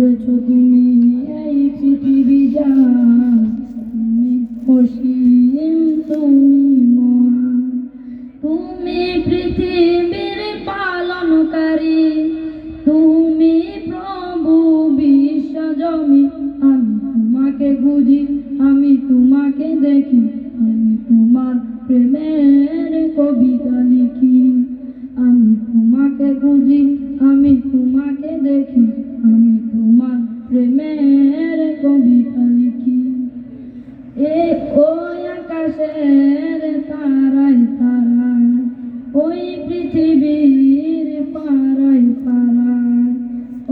করেছ তুমি এই পৃথিবী জান, তুমি অসীম, তুমি মহান, তুমি পৃথিবীর পালনকারী, তুমি প্রভু বিশ্বজমি। আমি তোমাকে খুঁজি, আমি তোমাকে দেখি, আমি তোমার প্রেমের কবিতা লিখি। আমি তোমাকে খুঁজি, আমি তোমাকে দেখি, আমি তোমার প্রেমের কবিতা লিখি। ওই আকাশের তারায় তারায়, ওই পৃথিবীর পারায় পারায়,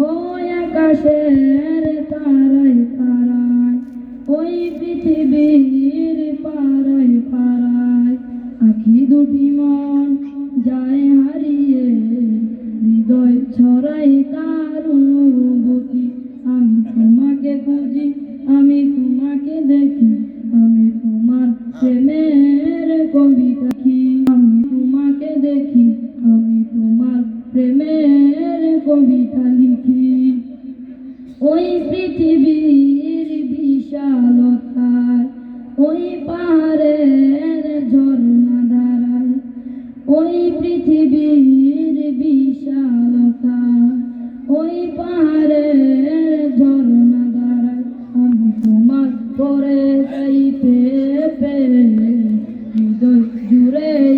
ওই আকাশের তারায় তারায়, ওই পৃথিবীর পারায় পারায়, আঁখি দুটি মন যায় হারিয়ে, হৃদয় ছড়াই তার অনুভূতি। আমি তোমাকে খুঁজি, আমি তোমাকে দেখি, আমি তোমার প্রেমের কবিতা লিখি। আমি তোমাকে দেখি, আমি তোমার প্রেমের কবিতা লিখি। ওই পৃথিবীর বিশালতায়, ওই পাহাড়ে